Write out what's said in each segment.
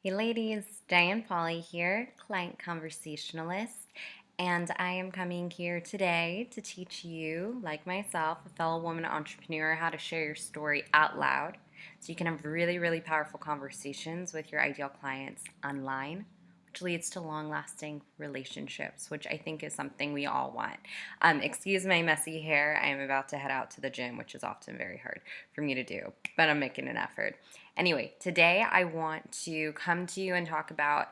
Hey ladies, Diane Polly here, client conversationalist, and I am coming here today to teach you, like myself, a fellow woman entrepreneur, how to share your story out loud so you can have really, really powerful conversations with your ideal clients online, which leads to long lasting relationships, which I think is something we all want. Excuse my messy hair. I am about to head out to the gym, which is often very hard for me to do, but I'm making an effort. Anyway, today I want to come to you and talk about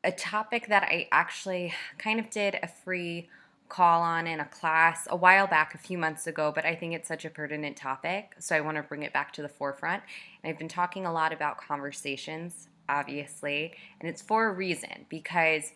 a topic that I actually kind of did a free call on in a class a while back, a few months ago, but I think it's such a pertinent topic, so I want to bring it back to the forefront. And I've been talking a lot about conversations, obviously, and it's for a reason because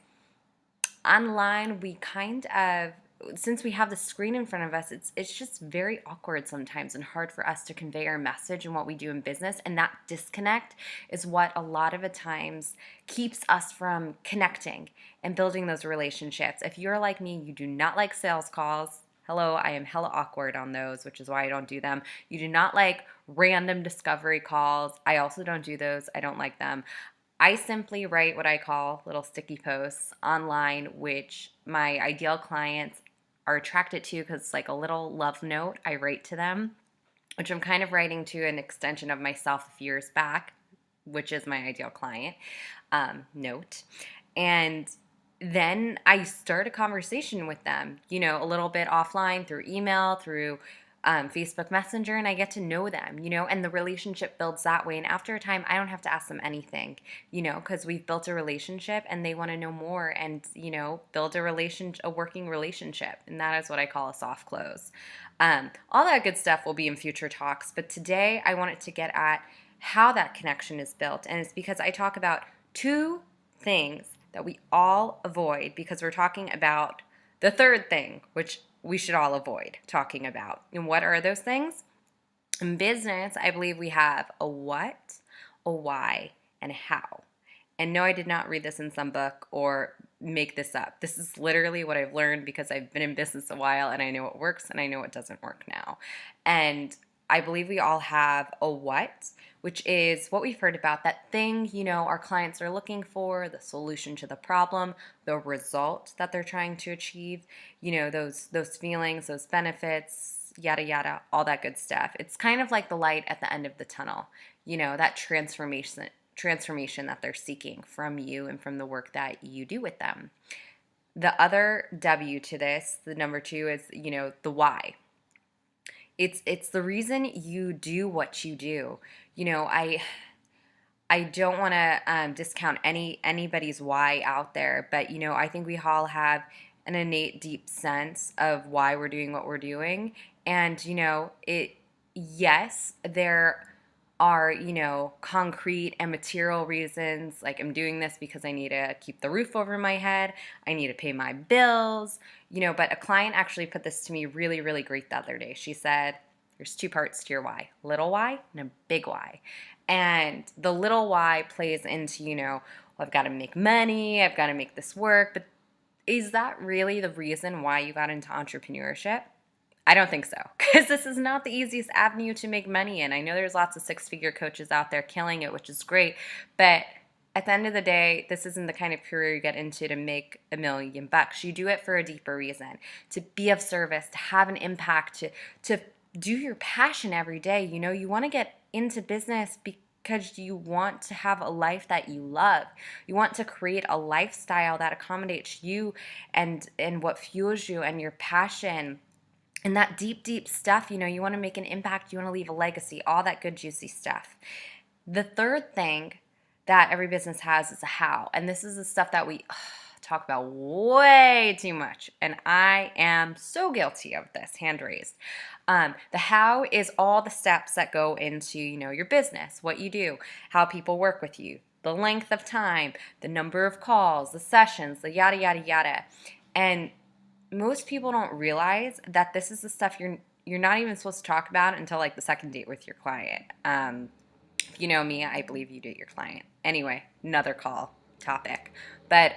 online we kind of, since we have the screen in front of us, it's just very awkward sometimes and hard for us to convey our message and what we do in business, and that disconnect is what a lot of the times keeps us from connecting and building those relationships. If you're like me, you do not like sales calls. Hello, I am hella awkward on those, which is why I don't do them. You do not like random discovery calls. I also don't do those. I don't like them. I simply write what I call little sticky posts online, which my ideal clients are attracted to because it's like a little love note I write to them, which I'm kind of writing to an extension of myself a few years back, which is my ideal client note. And then I start a conversation with them, a little bit offline through email, through Facebook Messenger, and I get to know them, and the relationship builds that way. And after a time, I don't have to ask them anything, because we've built a relationship and they want to know more and, build a working relationship. And that is what I call a soft close. All that good stuff will be in future talks, but today I wanted to get at how that connection is built. And it's because I talk about two things that we all avoid because we're talking about the third thing, which we should all avoid talking about. And what are those things? In business, I believe we have a what, a why, and a how. And no, I did not read this in some book or make this up. This is literally what I've learned because I've been in business a while and I know what works and I know what doesn't work now. And I believe we all have a what, which is what we've heard about, that thing, our clients are looking for, the solution to the problem, the result that they're trying to achieve, those feelings, those benefits, yada yada, all that good stuff. It's kind of like the light at the end of the tunnel, that transformation that they're seeking from you and from the work that you do with them. The other W to this, the number two, is the why. It's the reason you do what you do. I don't want to discount anybody's why out there, but I think we all have an innate deep sense of why we're doing what we're doing, and yes, there are concrete and material reasons, like I'm doing this because I need to keep the roof over my head, I need to pay my bills, but a client actually put this to me really, really great the other day. She said, there's two parts to your why, little why and a big why. And the little why plays into, well, I've got to make money, I've got to make this work. But is that really the reason why you got into entrepreneurship? I don't think so, because this is not the easiest avenue to make money in. I know there's lots of six-figure coaches out there killing it, which is great, but at the end of the day, this isn't the kind of career you get into to make $1,000,000. You do it for a deeper reason, to be of service, to have an impact, to do your passion every day. You want to get into business because you want to have a life that you love. You want to create a lifestyle that accommodates you and what fuels you and your passion. And that deep, deep stuff, you want to make an impact, you want to leave a legacy, all that good, juicy stuff. The third thing that every business has is a how. And this is the stuff that we talk about way too much. And I am so guilty of this, hand raised. The how is all the steps that go into, your business, what you do, how people work with you, the length of time, the number of calls, the sessions, the yada, yada, yada. And most people don't realize that this is the stuff you're not even supposed to talk about until like the second date with your client. If you know me, I believe you date your client. Anyway, another call topic. But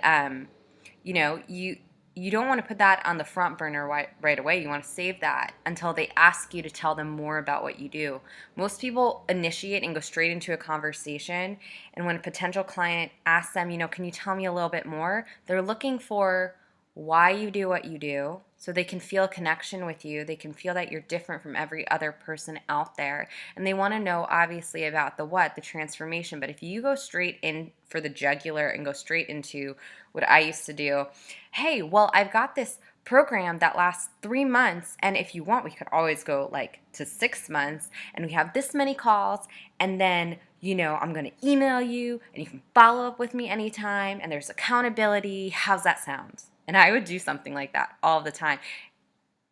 you you don't want to put that on the front burner right away. You want to save that until they ask you to tell them more about what you do. Most people initiate and go straight into a conversation. And when a potential client asks them, can you tell me a little bit more? They're looking for why you do what you do so they can feel a connection with you. They can feel that you're different from every other person out there. And they want to know, obviously, about the what, the transformation. But if you go straight in for the jugular and go straight into what I used to do, hey, well, I've got this program that lasts 3 months, and if you want, we could always go like to 6 months, and we have this many calls, and then I'm going to email you, and you can follow up with me anytime, and there's accountability. How's that sound? And I would do something like that all the time.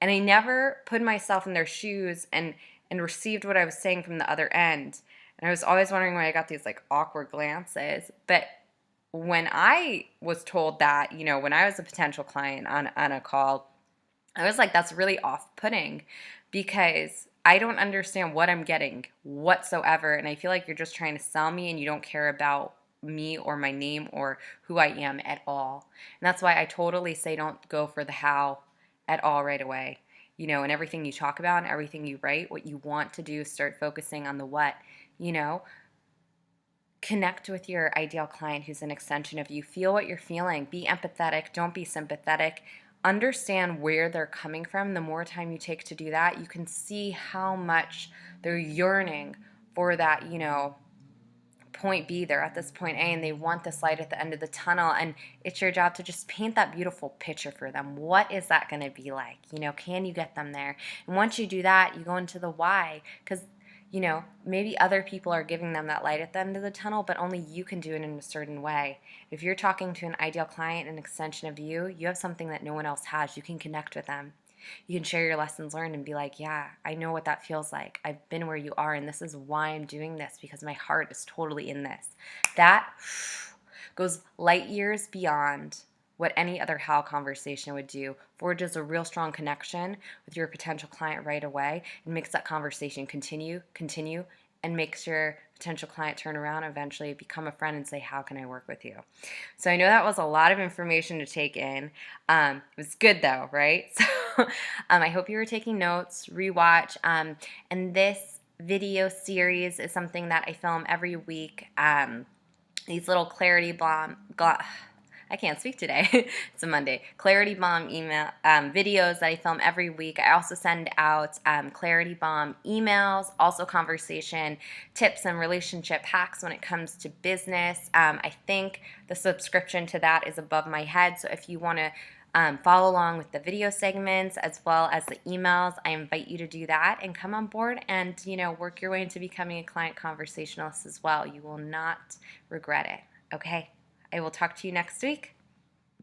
And I never put myself in their shoes and received what I was saying from the other end. And I was always wondering why I got these like awkward glances. But when I was told that, when I was a potential client on a call, I was like, that's really off-putting because I don't understand what I'm getting whatsoever. And I feel like you're just trying to sell me and you don't care about me or my name or who I am at all. And that's why I totally say don't go for the how at all right away. And everything you talk about and everything you write, what you want to do is start focusing on the what, Connect with your ideal client who's an extension of you. Feel what you're feeling. Be empathetic. Don't be sympathetic. Understand where they're coming from. The more time you take to do that, you can see how much they're yearning for that, point B. They're at this point A and they want this light at the end of the tunnel, and it's your job to just paint that beautiful picture for them. What is that going to be like? Can you get them there? And once you do that, you go into the why, because maybe other people are giving them that light at the end of the tunnel, but only you can do it in a certain way. If you're talking to an ideal client, an extension of you, you have something that no one else has. You can connect with them. You can share your lessons learned and be like, yeah, I know what that feels like. I've been where you are, and this is why I'm doing this, because my heart is totally in this. That goes light years beyond what any other how conversation would do. Forges a real strong connection with your potential client right away and makes that conversation continue, and makes your potential client turn around and eventually become a friend and say, how can I work with you? So I know that was a lot of information to take in. It was good though, right? So I hope you were taking notes, rewatch. And this video series is something that I film every week. These little clarity bomb, I can't speak today. It's a Monday. Clarity Bomb email videos that I film every week. I also send out Clarity Bomb emails, also conversation tips and relationship hacks when it comes to business. I think the subscription to that is above my head. So if you want to follow along with the video segments as well as the emails, I invite you to do that and come on board and work your way into becoming a client conversationalist as well. You will not regret it. Okay. I will talk to you next week.